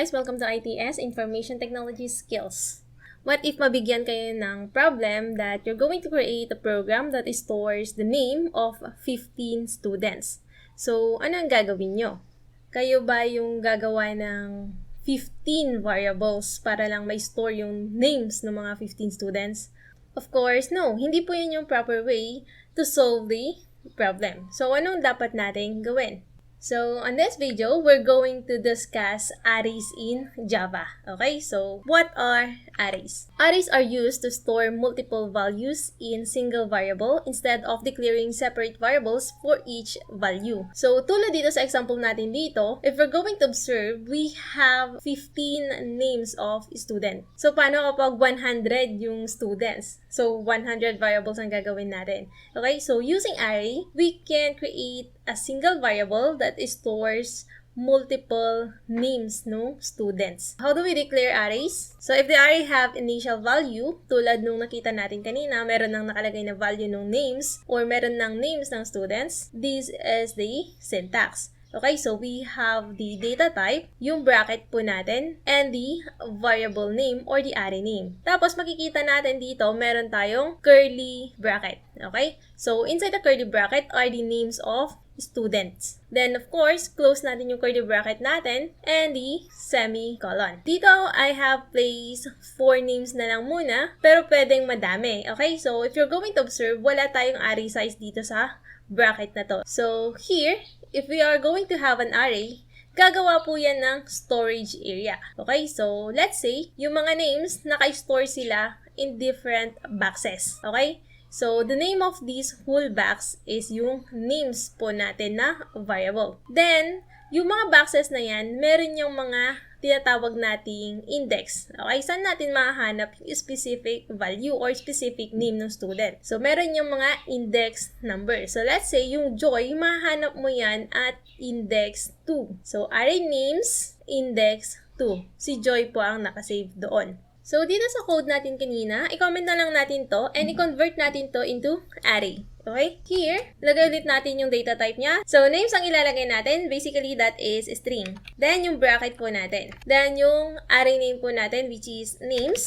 guys, welcome to ITS, Information Technology Skills. What if mabigyan kayo ng problem that you're going to create a program that stores the name of 15 students? So, ano ang gagawin nyo? Kayo ba yung gagawa ng 15 variables para lang may store yung names ng mga 15 students? Of course, no. Hindi po yun yung proper way to solve the problem. So, anong dapat natin gawin? So, on this video, we're going to discuss arrays in Java. Okay, so what are arrays? Arrays are used to store multiple values in single variable instead of declaring separate variables for each value. So, tulad dito sa example natin dito, if we're going to observe, we have 15 names of student. So, paano kapag 100 yung students? So, 100 variables ang gagawin natin. Okay, so using array, we can create a single variable that stores multiple names no students. How do we declare arrays? So if the array have initial value, tulad nung nakita natin kanina, meron nang nakalagay na value ng names or meron ng names ng students, this is the syntax. Okay, so we have the data type, yung bracket po natin, and the variable name or the array name. Tapos makikita natin dito, meron tayong curly bracket. Okay, so inside the curly bracket are the names of students. Then, of course, close natin yung curly bracket natin and the semicolon. Dito, I have placed 4 names na lang muna, pero pwedeng madami. Okay, so if you're going to observe, wala tayong array size dito sa bracket na to. So, here, if we are going to have an array, gagawa po yan ng storage area. Okay, so let's say, yung mga names, naka-store sila in different boxes. Okay? So, the name of this whole box is yung names po natin na variable. Then, yung mga boxes na yan, meron yung mga tinatawag nating index. Okay, saan natin mahanap yung specific value or specific name ng student? So, meron yung mga index number. So, let's say, yung Joy, mahanap mo yan at index 2. So, array names, index 2. Si Joy po ang nakasave doon. So, dito sa code natin kanina, i-comment na lang natin to and i-convert natin to into array. Okay? Here, lagay ulit natin yung data type niya. So, names ang ilalagay natin. Basically, that is string. Then, yung bracket po natin. Then, yung array name po natin, which is names,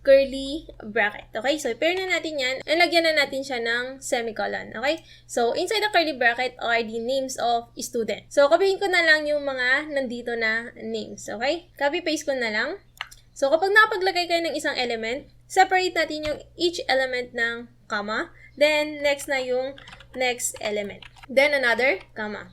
curly bracket. Okay? So, pair na natin yan and lagyan na natin siya ng semicolon. Okay? So, inside the curly bracket are the names of student. So, copyhin ko na lang yung mga nandito na names. Okay? Copy-paste ko na lang. So, kapag napaglagay kayo ng isang element, separate natin yung each element ng comma. Then, next na yung next element. Then, another comma.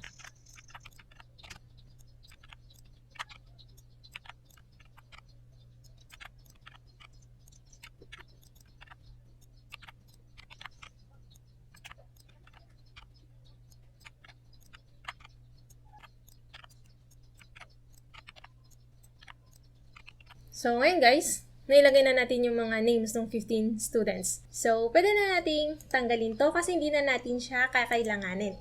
So, ngayon guys, nailagay na natin yung mga names ng 15 students. So, pwede na nating tanggalin to kasi hindi na natin siya kakailanganin.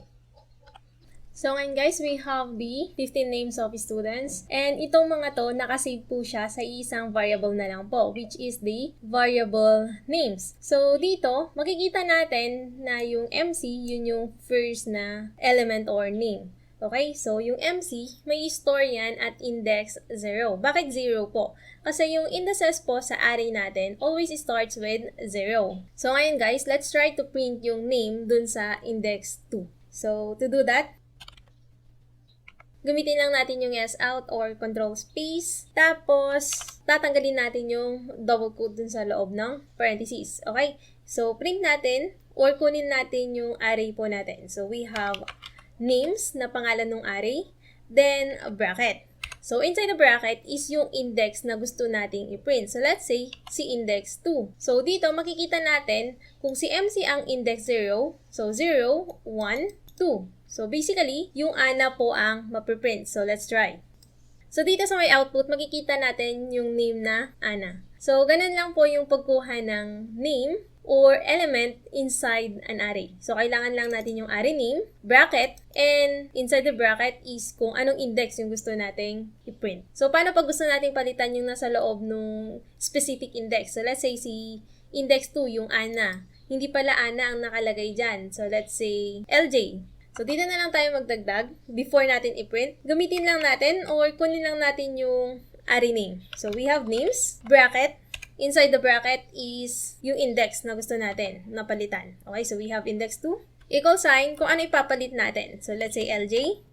So, ngayon guys, we have the 15 names of students. And itong mga to, nakasave po siya sa isang variable na lang po, which is the variable names. So, dito, makikita natin na yung MC, yun yung first na element or name. Okay, so yung MC, may store yan at index 0. Bakit 0 po? Kasi yung indices po sa array natin always starts with 0. So ngayon guys, let's try to print yung name dun sa index 2. So to do that, gamitin lang natin yung sout or control space. Tapos, tatanggalin natin yung double quote dun sa loob ng parentheses. Okay, so print natin or kunin natin yung array po natin. So we have names na pangalan ng array, then a bracket. So, inside the bracket is yung index na gusto nating i-print. So, let's say, si index 2. So, dito makikita natin kung si MC ang index 0, so 0, 1, 2. So, basically, yung ana po ang mapiprint. So, let's try. So, dito sa may output, makikita natin yung name na ana. So, ganun lang po yung pagkuha ng name or element inside an array. So, kailangan lang natin yung array name, bracket, and inside the bracket is kung anong index yung gusto nating i-print. So, paano pag gusto nating palitan yung nasa loob ng specific index? So, let's say si index 2, yung ana. Hindi pala ana ang nakalagay dyan. So, let's say LJ. So, dito na lang tayo magdagdag before natin i-print. Gamitin lang natin or kunin lang natin yung array name. So, we have names, bracket. Inside the bracket is yung index na gusto natin na palitan. Okay, so we have index 2. Equal sign kung ano ipapalit natin. So, let's say LJ,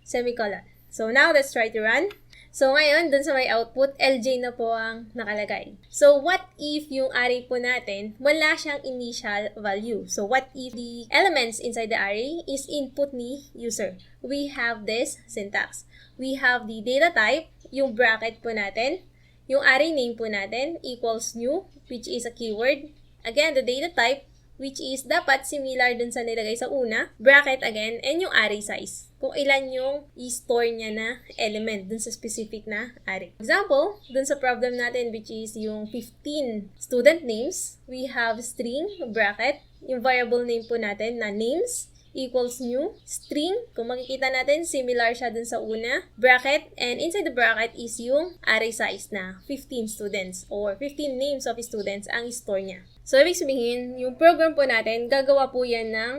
semicolon. So, now let's try to run. So, ngayon, dun sa may output, LJ na po ang nakalagay. So, what if yung array po natin, wala siyang initial value? So, what if the elements inside the array is input ni user? We have this syntax. We have the data type, yung bracket po natin, yung array name po natin, equals new, which is a keyword. Again, the data type, which is dapat similar dun sa nilagay sa una, bracket again, and yung array size. Kung ilan yung i-store niya na element dun sa specific na array. Example, dun sa problem natin which is yung 15 student names, we have string, bracket, yung variable name po natin na names, equals new, string, kung makikita natin, similar siya dun sa una, bracket, and inside the bracket is yung array size na 15 students or 15 names of students ang store niya. So, ibig sabihin, yung program po natin, gagawa po yan ng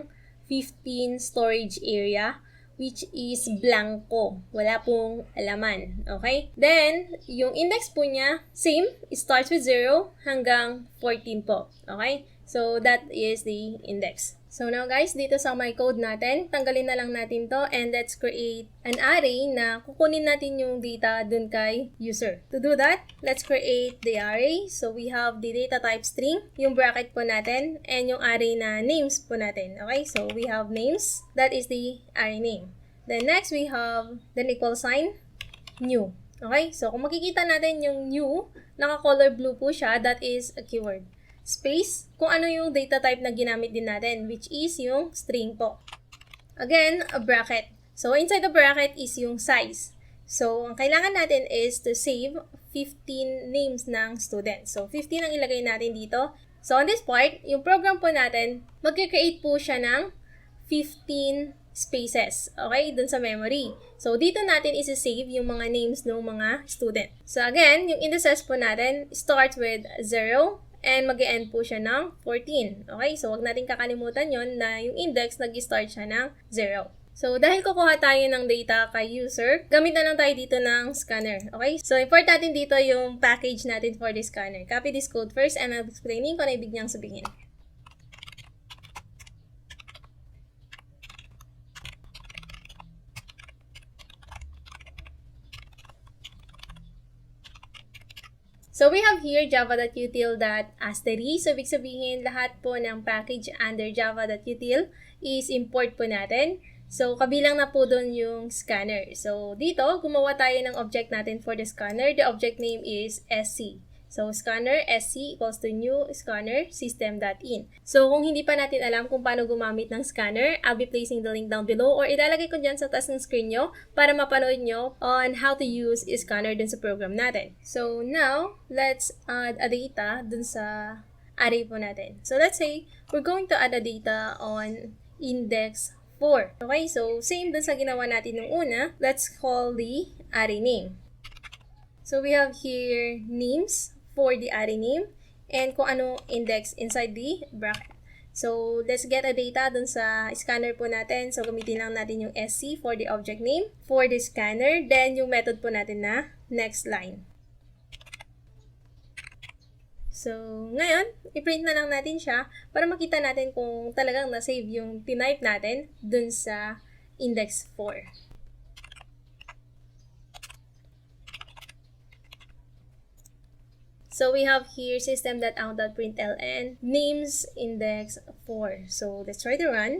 15 storage area which is blanco. Wala pong laman. Okay? Then, yung index po niya, same, it starts with 0 hanggang 14 po. Okay? So, that is the index. So, now guys, dito sa my code natin, tanggalin na lang natin to and let's create an array na kukunin natin yung data dun kay user. To do that, let's create the array. So, we have the data type string, yung bracket po natin, and yung array na names po natin. Okay? So, we have names. That is the array name. Then, next, we have the equal sign, new. Okay? So, kung makikita natin yung new, naka-color blue po siya, that is a keyword. Space, kung ano yung data type na ginamit din natin, which is yung string po. Again, a bracket. So, inside the bracket is yung size. So, ang kailangan natin is to save 15 names ng students. So, 15 ang ilagay natin dito. So, on this part, yung program po natin, mag-create po siya ng 15 spaces, okay, dun sa memory. So, dito natin isi-save yung mga names ng mga student. So, again, yung indices po natin starts with 0, and mag-e-end po siya ng 14. Okay? So, wag natin kakalimutan yon na yung index nag-start siya ng 0. So, dahil kukuha tayo ng data kay user, gamit na lang tayo dito ng scanner. Okay? So, import natin dito yung package natin for the scanner. Copy this code first and I'll explaining kung ano ibig niyang sabihin. So, we have here java.util.asterisk. So, ibig sabihin, lahat po ng package under java.util is import po natin. So, kabilang na po doon yung scanner. So, dito, gumawa tayo ng object natin for the scanner. The object name is SC. So, scanner, SC equals to new scanner system.in. So, kung hindi pa natin alam kung paano gumamit ng scanner, I'll be placing the link down below or ilalagay ko dyan sa taas ng screen nyo para mapanood nyo on how to use scanner dun sa program natin. So, now, let's add a data dun sa array po natin. So, let's say, we're going to add a data on index 4. Okay, so, same dun sa ginawa natin nung una. Let's call the array name. So, we have here names for the array name and kung ano index inside the bracket. So, let's get a data dun sa scanner po natin. So, gamitin lang natin yung SC for the object name for the scanner. Then, yung method po natin na next line. So, ngayon, i-print na lang natin siya para makita natin kung talagang na-save yung tinype natin dun sa index 4. So, we have here system.out.println names index 4. So, let's try to run.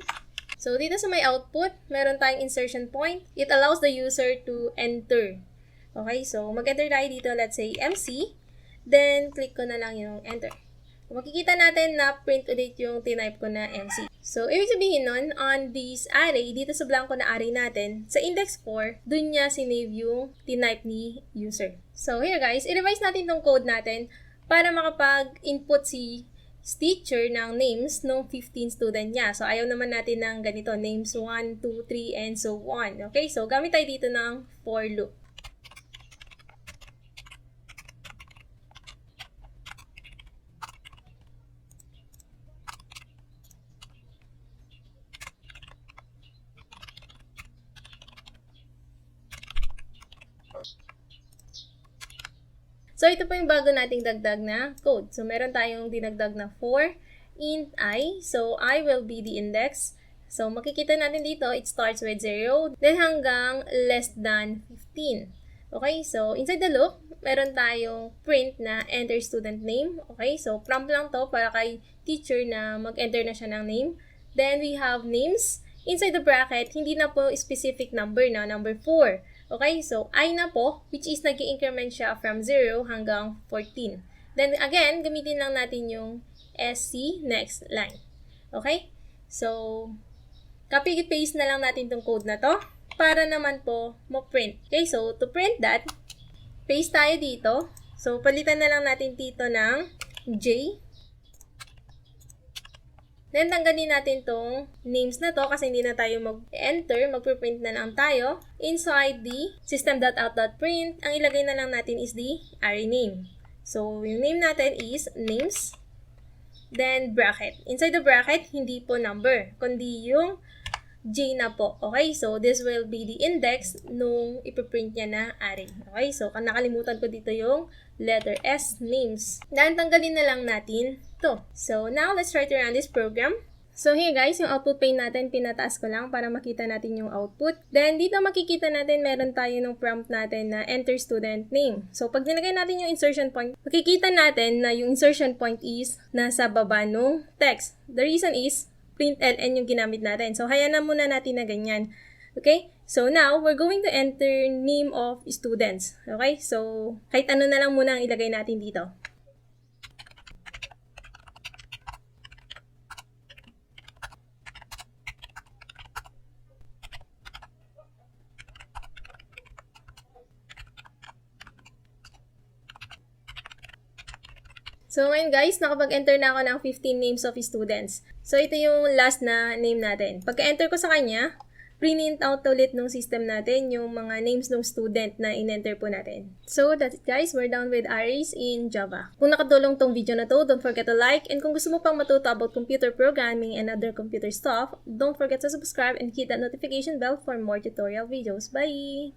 So, dito sa my output, meron tayong insertion point. It allows the user to enter. Okay, so mag-enter tayo dito, let's say MC. Then, click ko na lang yung enter. Makikita natin na print ulit yung tinype ko na MC. So, ibig sabihin nun, on this array, dito sa blanco na array natin, sa index 4, dun niya sinave yung tinype ni user. So, here guys, i-revise natin tong code natin para makapag-input si teacher ng names ng 15 student niya. So, ayaw naman natin ng ganito, names 1, 2, 3, and so on. Okay, so gamit tayo dito ng for loop. So, ito po yung bago nating dagdag na code. So, meron tayong dinagdag na for int I. So, I will be the index. So, makikita natin dito, it starts with 0, then hanggang less than 15. Okay, so inside the loop, meron tayong print na enter student name. Okay, so prompt lang to para kay teacher na mag-enter na siya ng name. Then we have names. Inside the bracket, hindi na po specific number na, number 4. Okay, so I na po, which is nag-increment siya from 0 hanggang 14. Then again, gamitin lang natin yung SC next line. Okay, so copy-paste na lang natin tong code na to para naman po mo-print. Okay, so to print that, paste tayo dito. So, palitan na lang natin dito ng J. Then, tanggalin natin tong names na to kasi hindi na tayo mag-enter, mag-print na lang tayo. Inside the system.out.print, ang ilagay na lang natin is the array name. So, yung name natin is names. Then, bracket. Inside the bracket, hindi po number, kundi yung J na po. Okay, so this will be the index nung ipiprint niya na array. Okay, so nakalimutan ko dito yung letter S, names. Then, tanggalin na lang natin to. So, now let's try to run this program. So, here guys, yung output pane natin, pinataas ko lang para makita natin yung output. Then, dito makikita natin, meron tayo ng prompt natin na enter student name. So, pag nilagay natin yung insertion point, makikita natin na yung insertion point is nasa baba nung text. The reason is, print ln yung ginamit natin. So, hayaan na muna natin na ganyan. Okay? So, now, we're going to enter name of students. Okay? So, kahit ano na lang muna ang ilagay natin dito. So, ngayon guys, nakapag-enter na ako ng 15 names of students. So, ito yung last na name natin. Pagka-enter ko sa kanya, print out ulit ng system natin yung mga names ng student na in-enter po natin. So, that's it guys. We're done with arrays in Java. Kung nakatulong tong video na to, don't forget to like. And kung gusto mo pang matuto about computer programming and other computer stuff, don't forget to subscribe and hit that notification bell for more tutorial videos. Bye!